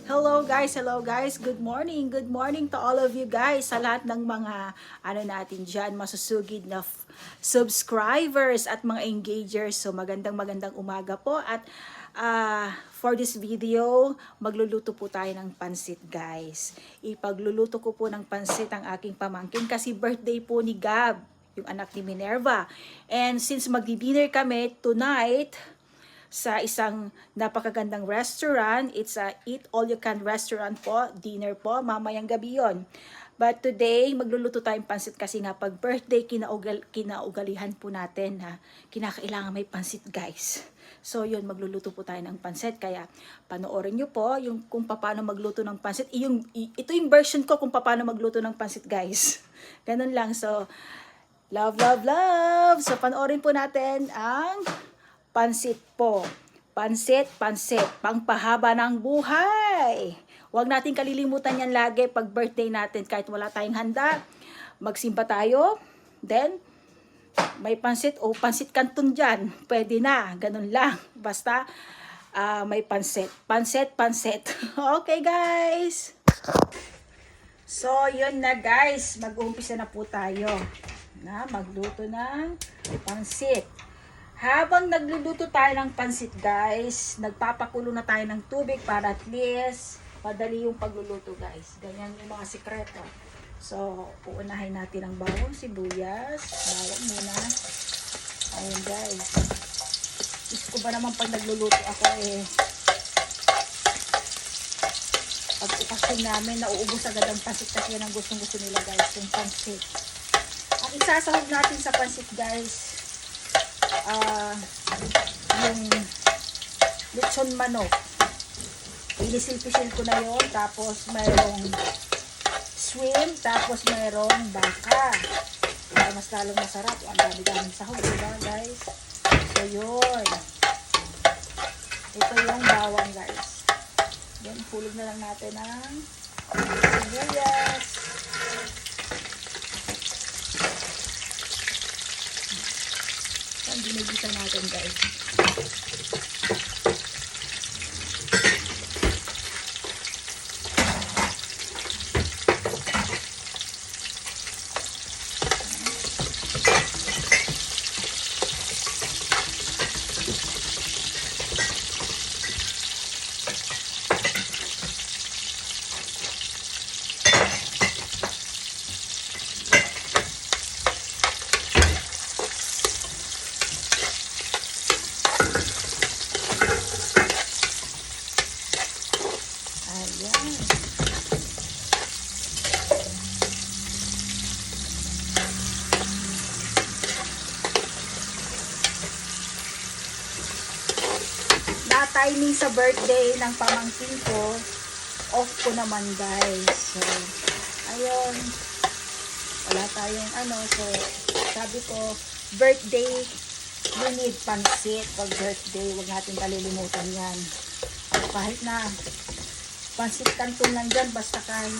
Hello guys, good morning to all of you guys, sa lahat ng mga natin dyan, masusugid na subscribers at mga engagers. So magandang umaga po at for this video, magluluto po tayo ng pansit guys. Ipagluluto ko po ng pansit ang aking pamangkin kasi birthday po ni Gab, yung anak ni Minerva. And since magdi-dinner kami tonight, sa isang napakagandang restaurant. It's a eat all you can restaurant po, dinner po, mamayang gabi yon. But today, magluluto tayong pansit kasi nga pag birthday, kinaugalihan po natin na kinakailangan may pansit guys. So yun, magluluto po tayo ng pansit. Kaya panoorin nyo po yung kung paano magluto ng pansit. Ito yung version ko kung paano magluto ng pansit guys. Ganun lang. So, love. So panoorin po natin ang pansit po. Pansit, pangpahaba ng buhay. Huwag natin kalilimutan yan lagi pag birthday natin. Kahit wala tayong handa, magsimba tayo. Then, may pansit o pansit canton dyan. Pwede na, ganun lang. Basta, may pansit. Pansit. Okay guys. So, yun na guys. Mag-uumpisa na po tayo. Magluto ng pansit. Habang nagluluto tayo ng pansit guys, nagpapakulo na tayo ng tubig para at least madali yung pagluluto guys. Ganyan yung mga sikreto. So, uunahin natin ang bawang sibuyas. Bawang muna. Ayun guys. Gusto ko ba naman pag nagluluto ako pag ukasyon namin, nauubos agad ang pansit kasi yan ang gustong-gusto nila guys, yung pansit. Ang isasahog natin sa pansit guys, yung lechon manok. Ilisil-pisil ko na yon. Tapos mayroong shrimp. Tapos mayroong baka. Para mas lalong masarap. Ang dami-daming sahog, diba guys? So yun. Ito yung bawang guys. Yan, hulog na lang natin ng sibuyas. Ginigisa natin guys. Timing sa birthday ng pamangkin ko, off ko naman guys. So, ayun, wala tayong so, sabi ko, birthday, we need pansit pag birthday, huwag natin kalilimutan yan. So, kahit na pansit canton lang dyan, basta kahit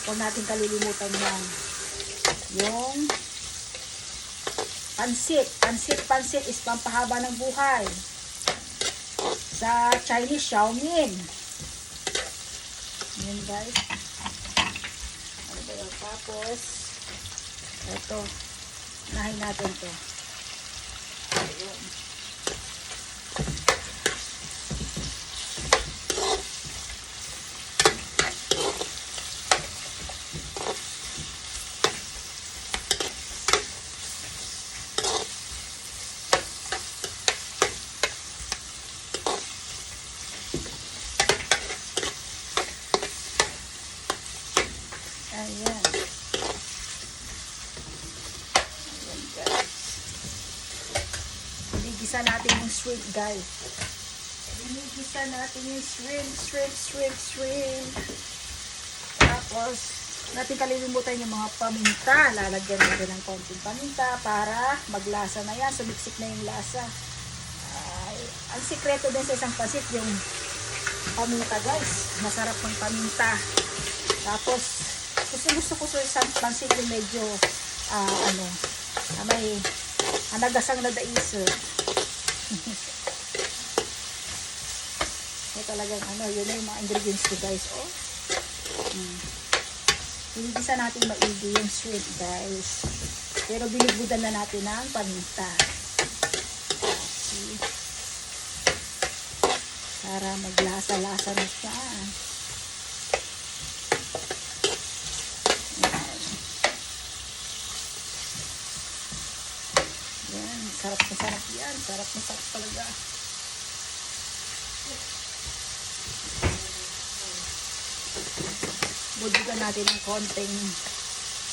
huwag natin kalilimutan yan. Yung pansit is pampahaba ng buhay. Sa Chinese, Xiaomin. Yan guys. Ano ba yun? Tapos, ito. Unahin natin ito. Ayun. Ayan. Ayan guys. Binigisa natin yung shrimp guys. Binigisa natin yung shrimp. Tapos, natin kalilimutan yung mga paminta. Lalagyan natin ng konting paminta para maglasa na yan. Sumiksik na yung lasa. Ang sikreto din sa isang pasit yung paminta guys. Masarap ng paminta. Tapos, gusto ko sa isang pansit yung medyo may nagasang na daiso. talagang ano, yun na yung mga ingredients ko guys. Oh. Hinigisa natin maigi yung shrimp guys. Pero binibudan na natin ng paminta. Okay. Para maglasa-lasa na siya. Yan. Sarap na sarap yan. Sarap na sarap talaga. Budugan natin ng konting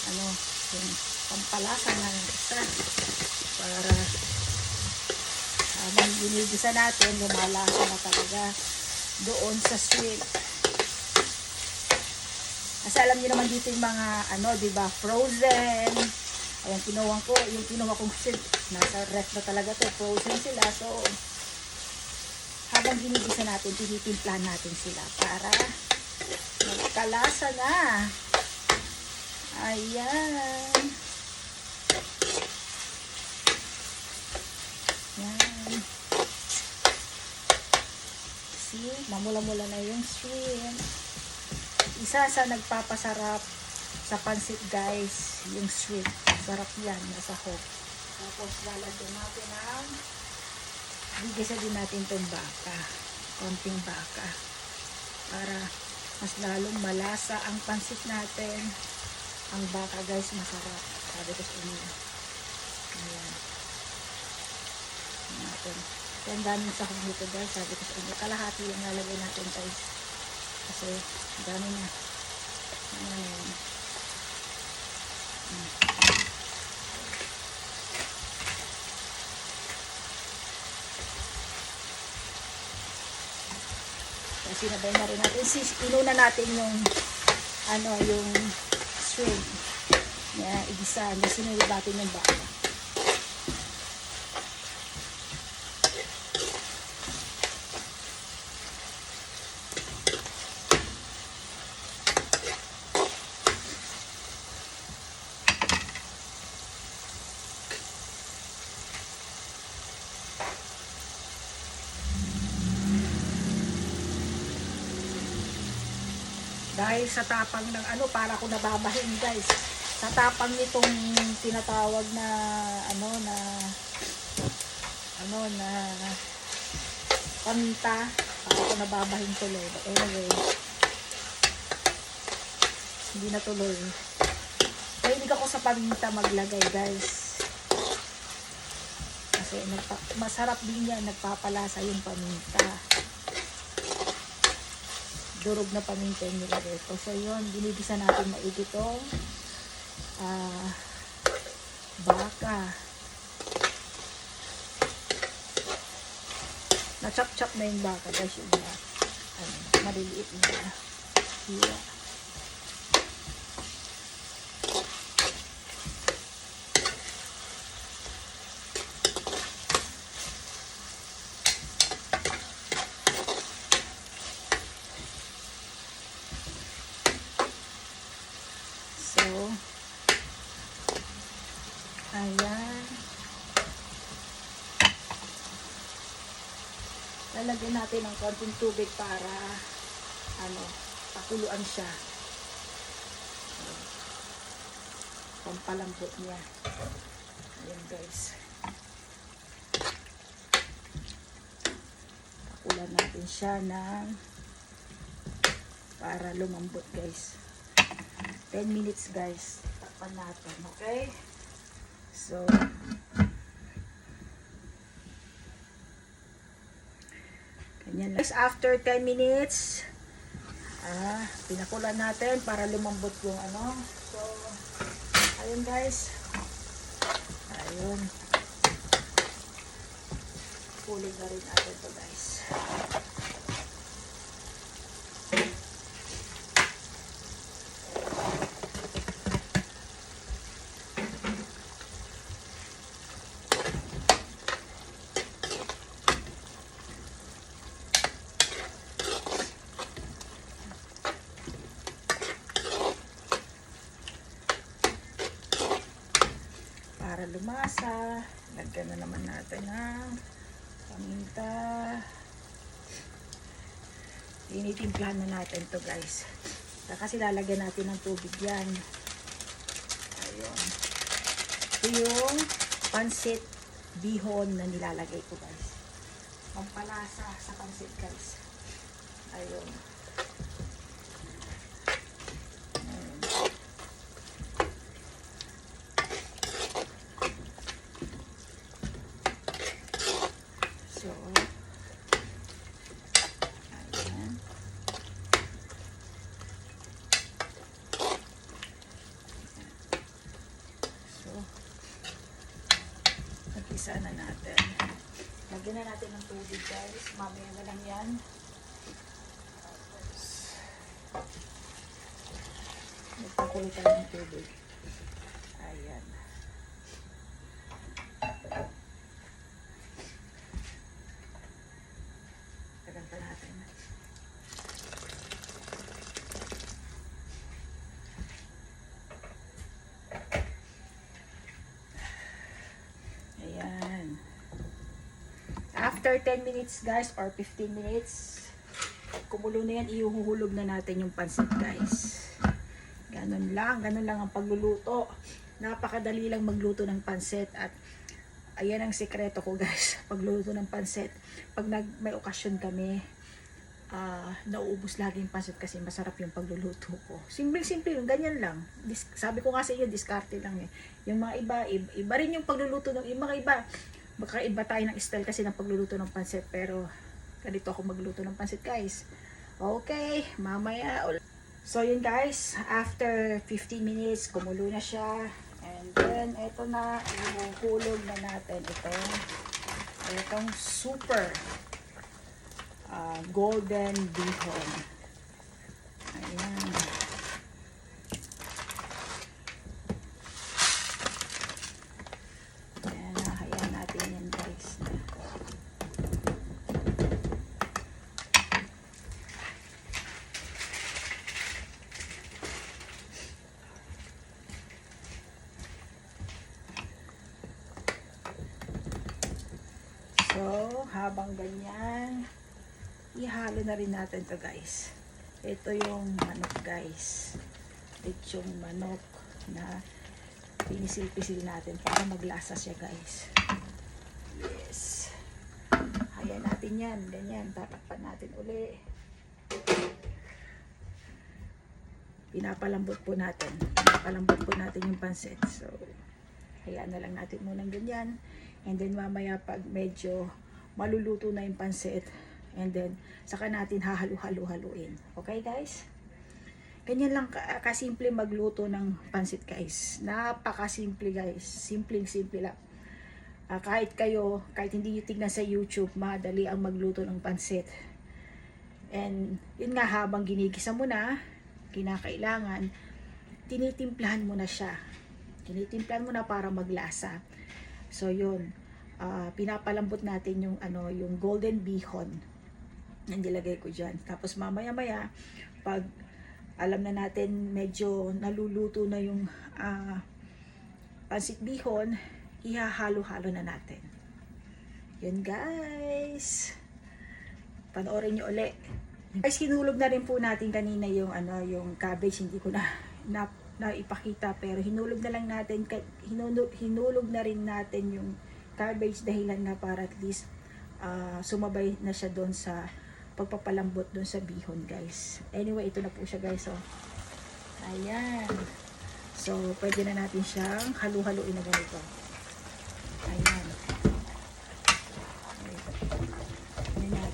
ano, yung pampalasa ng isa para habang ginigisa natin, lumalasa na talaga doon sa shrimp. Kasi alam niyo naman dito yung mga ano, diba, frozen. Ayan, yung kinuha kong shrimp, nasa ref na talaga to, frozen sila. So, habang ginigisa natin, tinitimplahan natin sila para magkalasa na. Ayan. Yan. See, mamula-mula na yung shrimp. Isa sa nagpapasarap sa pansit guys, yung shrimp. Sarap yan, masahog. Tapos lalagyan natin ang gigisa din natin itong baka. Konting baka. Para mas lalong malasa ang pansit natin. Ang baka guys, masarap. Sabi ko sa inyo. Ayan. Natin. Yan daming sahog nito guys. Sabi ko sa inyo. Kalahati yung nalagay natin guys. Kasi dami na. Ayan. Kasi sinabay na rin natin. Inuna natin yung ano, yung shrimp. Yan, igisa. Sinunod natin yung baka. Dahil sa tapang ng ano, para ko nababahin guys. Sa tapang nitong tinatawag na na paminta, para ko nababahin tuloy. But anyway, hindi na tuloy. Mahilig ako sa paminta maglagay guys. Kasi masarap din yan, nagpapalasa yung paminta. Durog na paminta yung nilagay ko. So yun, binibisa natin maigi itong baka. Na-chop-chop na yung baka guys, yung maliliit na hiwa. Ayan. Lalagyan natin ng konting tubig para pakuluan siya. Pampalambot niya. Ayan guys. Pakulan natin siya para lumambot guys. 10 minutes guys. Takpan natin. Okay? So, ganyan lang. After 10 minutes, pinakulan natin para lumambot yung So, ayun guys. Ayun. Kuling na rin natin to guys. Para lumasa, lagyan na naman natin ng paminta. Tinitimplahan na natin to guys. Kasi lalagyan natin ng tubig yan. Ayun. Ito yung pansit bihon na nilalagay ko guys. Pampalasa sa pansit guys. Ayun. So, ayan. So, nag-isa na natin. Lagyan na natin ng tubig guys. Mamaya na lang yan. Nagpakulo tayo ng tubig. Ayan. Tagan pa natin. Ayan. After 10 minutes guys or 15 minutes, kumulo na yan, ihuhulog na natin yung pansit guys. Ganun lang ang pagluluto. Napakadali lang magluto ng pansit at ayan ang sikreto ko guys, pagluto ng pansit. Pag may okasyon kami, nauubos lagi yung pansit kasi masarap yung pagluluto ko. Simple yung ganyan lang. Sabi ko nga sa iyo, diskarte lang eh. Yung mga iba rin yung pagluluto ng yung mga iba. Magkaiba tayo ng style kasi ng pagluluto ng pansit, pero ganito ako magluto ng pansit guys. Okay, mamaya ulit. So yun guys, after 15 minutes, kumulo na siya. And then, ito na, ihuhulog na natin itong super golden bihon. Ayan. Ayan, hayaan natin yan guys. So, habang ganyan, ihalo na rin natin to guys. Ito yung manok guys. Ito yung manok na pinisil-pisil natin para maglasa siya guys. Yes. Hayaan natin yan. Ganyan. Tatakpan natin uli. Pinapalambot po natin. Pinapalambot po natin yung pansit. So, hayaan na lang natin munang ganyan. And then mamaya pag medyo maluluto na yung pansit, and then saka natin hahalu-haluin. Okay guys? Ganyan lang kasimple magluto ng pansit guys. Napakasimple guys. Simple lang. Kahit hindi nyo tignan sa YouTube, madali ang magluto ng pansit. And yun nga, habang ginigisa mo na, kinakailangan, tinitimplahan mo na siya. Tinitimplahan mo na para maglasa. So yun, pinapalambot natin yung yung golden bihon. Nilagay ko diyan. Tapos mamaya-maya pag alam na natin medyo naluluto na yung pansit bihon, ihahalo-halo na natin. Yun guys. Panoorin niyo uli. Guys, hinulog na rin po natin kanina yung yung cabbage, hindi ko na ipakita, pero hinulog na lang natin, hinulog na rin natin yung cabbage dahilan nga para at least sumabay na siya doon sa pagpapalambot doon sa bihon guys. Anyway, ito na po siya guys. So, ayan. So, pwede na natin siyang halu-haluin na ganito. Ayan. Ayan.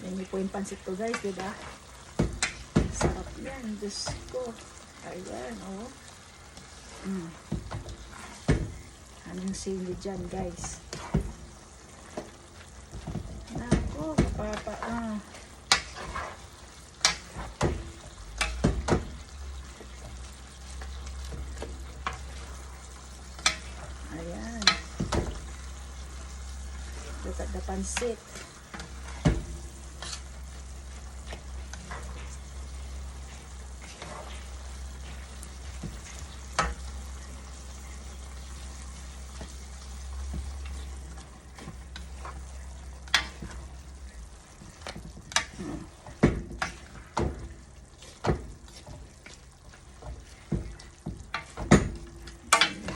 Yan po yung pansit ko guys, diba? Sarap yan, Diyos ko. Ayan, oh. Anong sili dyan guys? Nako, kapapa. look at the pancit.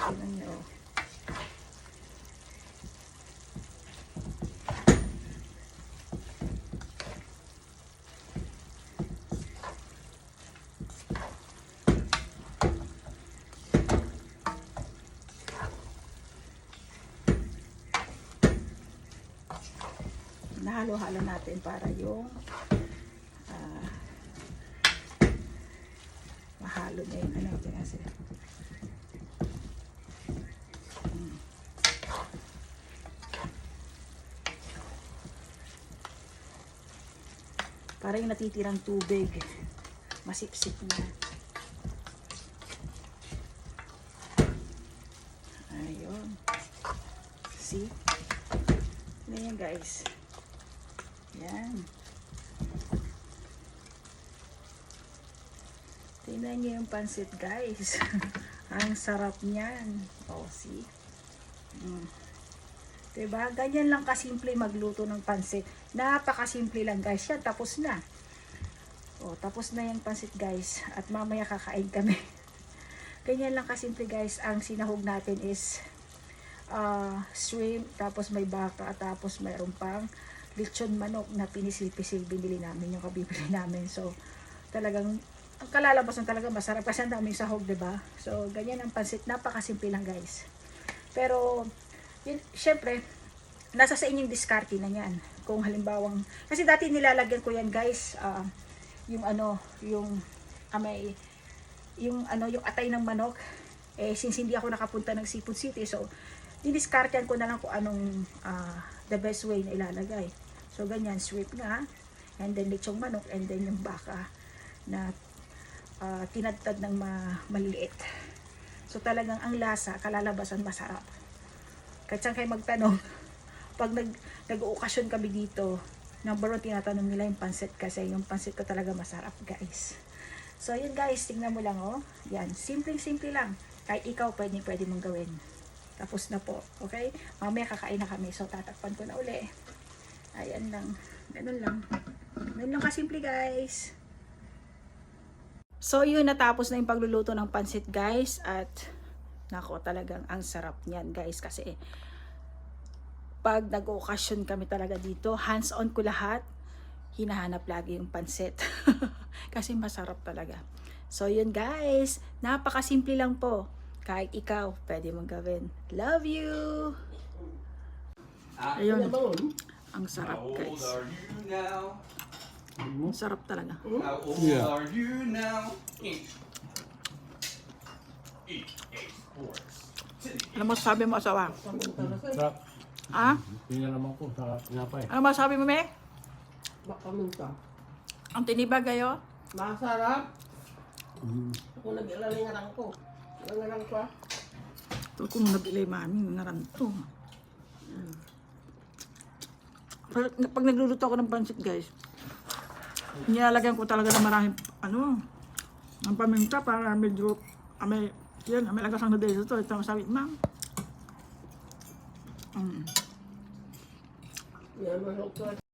Tingnan nyo. Nahalo-halo natin para yung mahalo na yung ano ito kasi. Para yung natitirang tubig masipsip na. Ayun. See? Ganyan guys. Yan. Tingnan nyo yung pansit guys. Ang sarap niyan. Oh, see? Diba? Ganyan lang kasimple magluto ng pansit. Napakasimple lang guys. Yan, tapos na. Oh, tapos na yung pansit guys. At mamaya kakain kami. Ganyan lang kasimple guys. Ang sinahog natin is shrimp, tapos may baka, tapos mayroon pang lechon manok na pinisil-pisil, binili namin yung kabibili namin. So talagang ang kalalabasan talaga masarap kasi ang daming sahog, diba? So ganyan ang pansit, napakasimple lang guys. Pero yun, syempre nasa sa inyong diskarte na yan. Kung halimbawang, kasi dati nilalagyan ko yan guys, yung ano, yung may yung ano, yung atay ng manok. Since hindi ako nakapunta ng Seafood City, so didiskartean ko na lang kung anong the best way na ilalagay. So ganyan, sweet nga, and then lechong manok, and then yung baka na tinadtad ng maliliit. So talagang ang lasa, kalalabasan masarap. Kahit saan kayo magtanong, pag nag-ookasyon kami dito, number 1 tinatanong nila yung pansit, kasi yung pansit ko talaga masarap guys. So yun guys, tingnan mo lang oh. Yan, simpleng-simple lang. Kahit ikaw pwede mong gawin. Tapos na po, okay? Mamaya kakain na kami, so tatakpan ko na uli. Ayan lang, ganun lang. Ganun lang kasimple guys. So yun, natapos na yung pagluluto ng pansit guys. At nako, talagang ang sarap niyan guys. Kasi pag nag-okasyon kami talaga dito, hands on ko lahat. Hinahanap lagi yung pansit. Kasi masarap talaga. So yun guys, napakasimple lang po. Kahit ikaw, pwede mong gawin. Love you! Ayun. Ang sarap guys. Ang sarap talaga. How old are you now? Ano masasabi mo, asawa? Sarap. Ha? Tingnan naman ko sa pinapay. Ano masasabi mo, me? Baka minta. Ang tinibag kayo? Masarap. Ako nag-ilalingaran ko. Ilangaran ko ah. Ito kung nag-ilay mami, naranto. Pag nagluluto ako ng pansit guys, nilalagyan ko talaga ng maraming ng paminta para medyo may lagasang na dito. Ito masabi, ma'am. Yan, masarap.